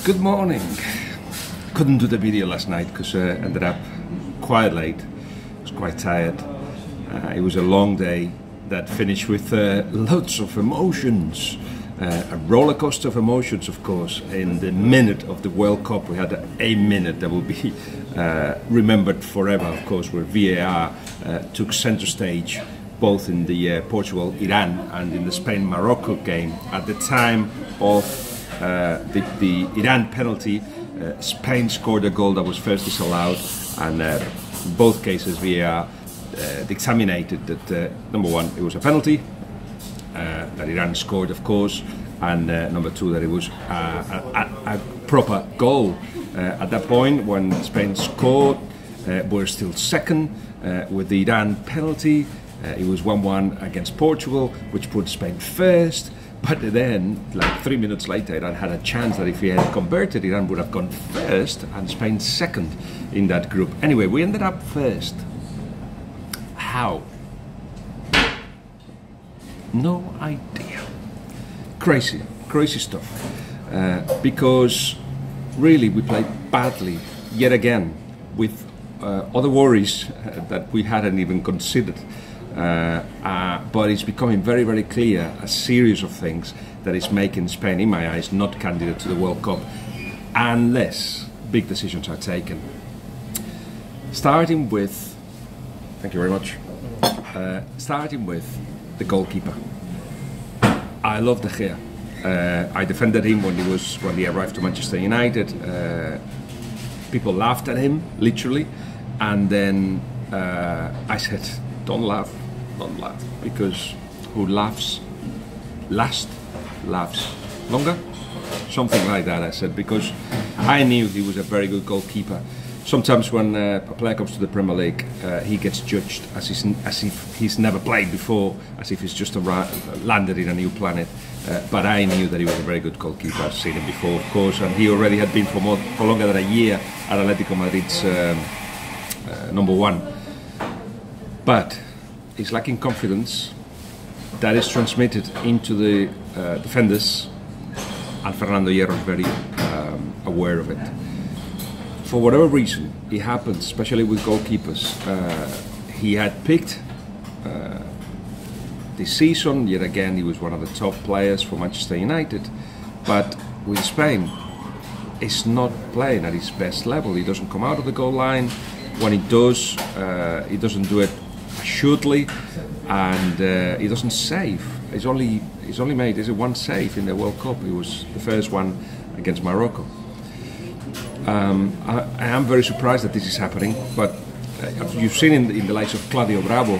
Good morning. Couldn't do the video last night because ended up quite late. I was quite tired. It was a long day that finished with lots of emotions. A roller coaster of emotions, of course. In the minute of the World Cup, we had a minute that will be remembered forever, of course, where VAR took center stage, both in the Portugal-Iran and in the Spain-Morocco game. At the time of the Iran penalty, Spain scored a goal that was first disallowed, and in both cases VAR examined that number one, it was a penalty, that Iran scored, of course, and number two, that it was a proper goal. At that point, when Spain scored, we're still second with the Iran penalty. It was 1-1 against Portugal, which put Spain first. But then, like 3 minutes later, Iran had a chance that if he had converted, Iran would have gone first and Spain second in that group. Anyway, we ended up first. How? No idea. Crazy stuff. Because really we played badly yet again with other worries that we hadn't even considered. But it's becoming very, very clear a series of things that is making Spain, in my eyes, not candidate to the World Cup unless big decisions are taken. Starting with, thank you very much, starting with the goalkeeper. I love De Gea. I defended him when he arrived to Manchester United. People laughed at him, literally, and then I said, don't laugh, because who laughs last laughs longer? Something like that, I said, because I knew he was a very good goalkeeper. Sometimes when a player comes to the Premier League, he gets judged as if he's never played before, as if he's just landed in a new planet. But I knew that he was a very good goalkeeper. I've seen him before, of course, and he already had been for longer than a year at Atletico Madrid's number one. But he's lacking confidence. That is transmitted into the defenders, and Fernando Hierro is very aware of it. For whatever reason, it happens, especially with goalkeepers. He had picked this season, yet again he was one of the top players for Manchester United, but with Spain, he's not playing at his best level. He doesn't come out of the goal line. When he does, he doesn't do it assuredly, and he doesn't save. He's only made one save in the World Cup. It was the first one against Morocco. I am very surprised that this is happening, but you've seen in the likes of Claudio Bravo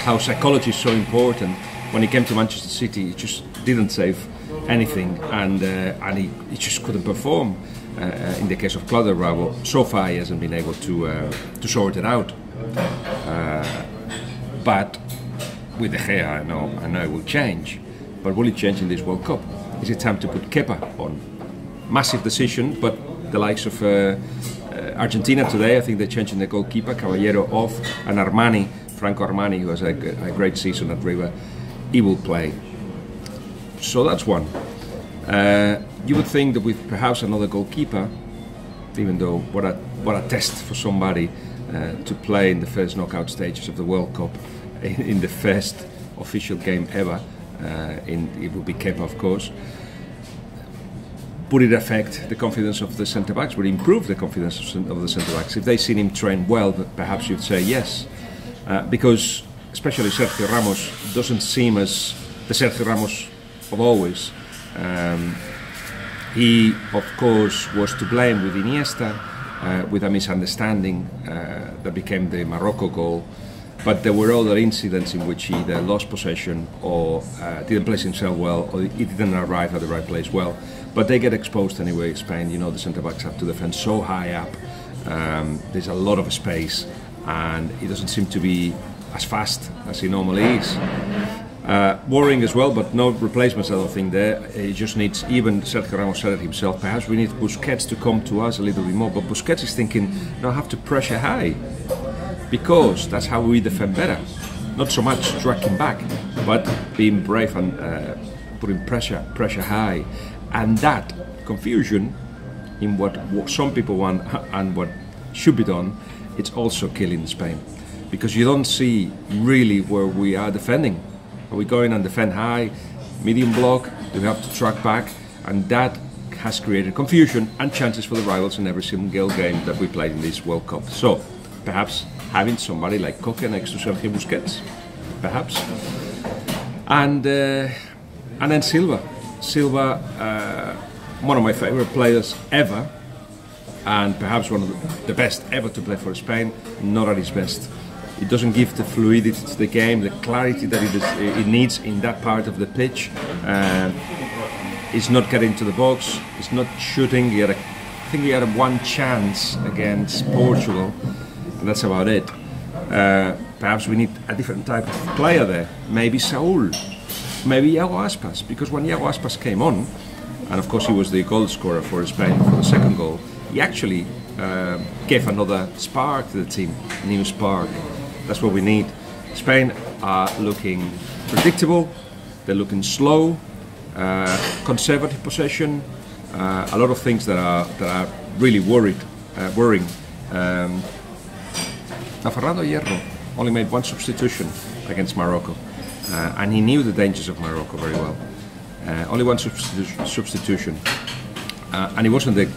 how psychology is so important. When he came to Manchester City, he just didn't save anything, and he just couldn't perform. In the case of Claudio Bravo, so far he hasn't been able to sort it out. But with De Gea, I know it will change. But will it change in this World Cup? Is it time to put Kepa on? Massive decision, but the likes of Argentina today, I think they're changing the goalkeeper, Caballero off, and Franco Armani, who has a great season at River, he will play. So that's one. You would think that with perhaps another goalkeeper, even though what a test for somebody to play in the first knockout stages of the World Cup, in the first official game ever, it will be Kepa, of course. Would it affect the confidence of the centre-backs? Would it improve the confidence of the centre-backs? If they seen him train well, perhaps you'd say yes. Because especially Sergio Ramos doesn't seem as the Sergio Ramos of always. He, of course, was to blame with Iniesta, with a misunderstanding that became the Morocco goal. But there were other incidents in which he either lost possession or didn't place himself well, or he didn't arrive at the right place well. But they get exposed anyway, Spain. You know, the centre-backs have to defend so high up. There's a lot of space, and he doesn't seem to be as fast as he normally is. Worrying as well, but no replacements, I don't think, there. He just needs, even Sergio Ramos said it himself, perhaps we need Busquets to come to us a little bit more. But Busquets is thinking, no, I have to pressure high, because that's how we defend better. Not so much tracking back, but being brave and putting pressure high. And that confusion in what some people want and what should be done, it's also killing Spain, because you don't see really where we are defending. Are we going and defend high, medium block? Do we have to track back? And that has created confusion and chances for the rivals in every single game that we played in this World Cup. So perhaps having somebody like Coque next to Sergio Busquets, perhaps, and then Silva, one of my favorite players ever, and perhaps one of the best ever to play for Spain. Not at his best. It doesn't give the fluidity to the game, the clarity that it needs in that part of the pitch. He's not getting to the box. He's not shooting. I think he had one chance against Portugal, and that's about it. Perhaps we need a different type of player there. Maybe Saúl, maybe Iago Aspas, because when Iago Aspas came on, and of course he was the goal scorer for Spain for the second goal, he actually gave another spark to the team, a new spark. That's what we need. Spain are looking predictable. They're looking slow. Conservative possession, a lot of things that are really worrying. Now Fernando Hierro only made one substitution against Morocco, and he knew the dangers of Morocco very well. Only one substitution, and he wasn't the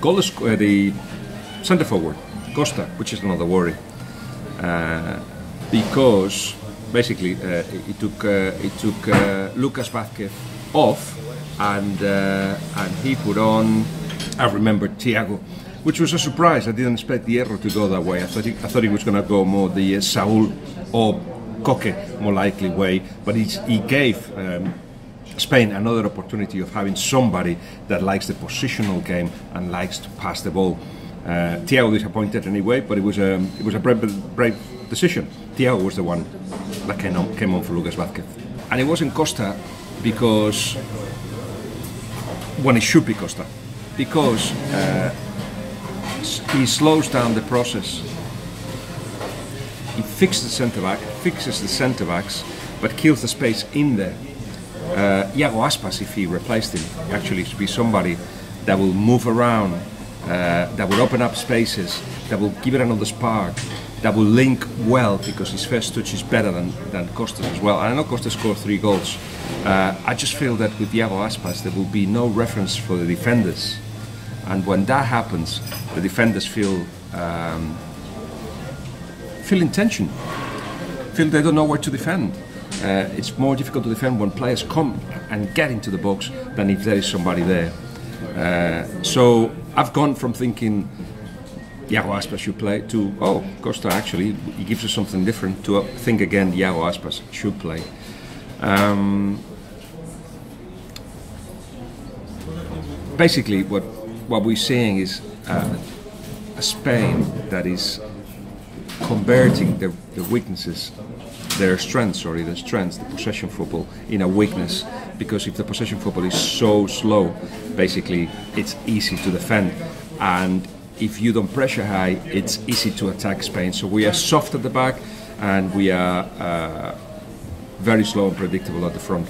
the centre forward, Costa, which is another worry, because basically he took Lucas Vázquez off, and he put on, I remember, Thiago, which was a surprise. I didn't expect Hierro to go that way. I thought he was going to go more the Saúl or Coque, more likely way, but he gave Spain another opportunity of having somebody that likes the positional game and likes to pass the ball. Thiago disappointed anyway, but it was a brave decision. Thiago was the one that came on for Lucas Vázquez, and it wasn't Costa, because when it should be Costa, because he slows down the process. He fixes the centre backs, but kills the space in there. Iago Aspas, if he replaced him, actually should be somebody that will move around, that will open up spaces, that will give it another spark, that will link well, because his first touch is better than Costa's as well. And I know Costa scored 3 goals. I just feel that with Iago Aspas there will be no reference for the defenders, and when that happens, the defenders feel in tension, feel they don't know where to defend. It's more difficult to defend when players come and get into the box than if there is somebody there. So I've gone from thinking Iago Aspas should play to, oh, Costa actually, he gives us something different, to think again Iago Aspas should play. Basically what we're seeing is a Spain that is converting the weaknesses, the strengths, the possession football, in a weakness, because if the possession football is so slow, basically it's easy to defend, and if you don't pressure high, it's easy to attack Spain. So we are soft at the back, and we are very slow and predictable at the front.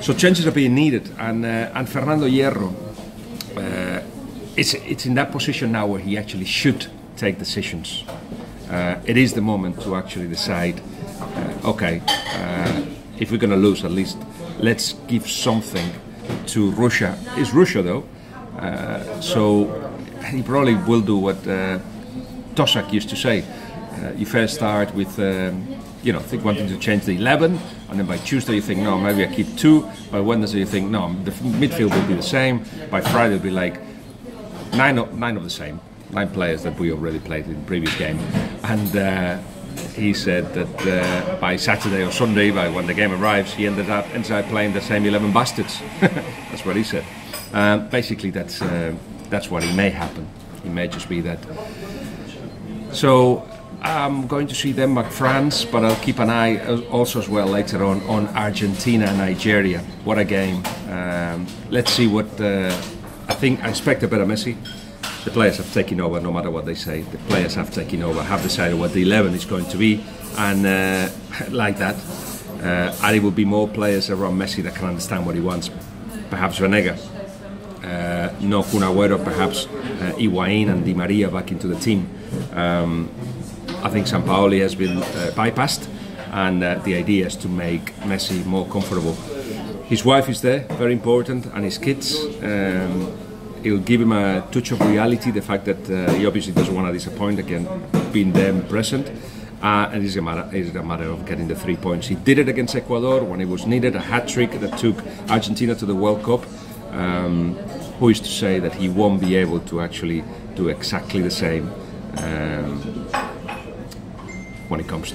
So changes are being needed, and Fernando Hierro, it's in that position now where he actually should take decisions. It is the moment to actually decide, okay, if we're going to lose, at least let's give something to Russia. It's Russia though, so he probably will do what Tosak used to say. You first start with wanting to change the 11, and then by Tuesday you think, no, maybe I keep 2. By Wednesday you think, no, the midfield will be the same. By Friday it'll be like 9 of the same. 9 players that we already played in the previous game, and he said that by Saturday or Sunday, by when the game arrives, he ends up playing the same 11 bastards. That's what he said. Basically, that's what it may happen. It may just be that. So I'm going to see Denmark, France, but I'll keep an eye also as well later on Argentina and Nigeria. What a game! Let's see what I expect a better Messi. The players have taken over, no matter what they say. The players have taken over, have decided what the 11 is going to be, and like that. And it will be more players around Messi that can understand what he wants. Perhaps Vanega. no Kun Agüero, perhaps Higuaín and Di Maria back into the team. I think Sampaoli has been bypassed, and the idea is to make Messi more comfortable. His wife is there, very important, and his kids. It'll give him a touch of reality, the fact that he obviously doesn't want to disappoint again, being there and present. And it's a matter of getting the 3 points. He did it against Ecuador when it was needed, a hat-trick that took Argentina to the World Cup. Who is to say that he won't be able to actually do exactly the same when it comes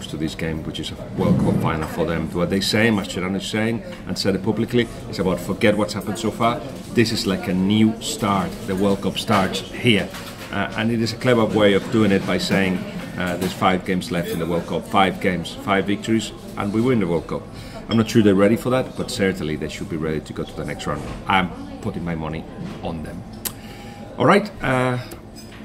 to this game, which is a World Cup final for them? What they say, Mascherano is saying, and said it publicly, is about forget what's happened so far. This is like a new start. The World Cup starts here, and it is a clever way of doing it by saying there's 5 games left in the World Cup, 5 games, 5 victories, and we win the World Cup. I'm not sure they're ready for that, but certainly they should be ready to go to the next round. I'm putting my money on them. All right,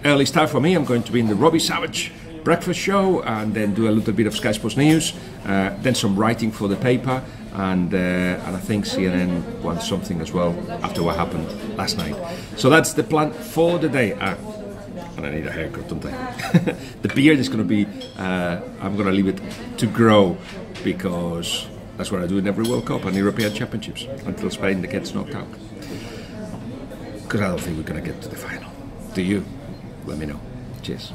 early start for me. I'm going to be in the Robbie Savage breakfast show, and then do a little bit of Sky Sports News, then some writing for the paper, and I think CNN wants something as well after what happened last night. So that's the plan for the day. And I need a haircut, don't I? The beard is going to be, I'm going to leave it to grow, because that's what I do in every World Cup and European Championships until Spain gets knocked out. Because I don't think we're going to get to the final. Do you? Let me know. Cheers.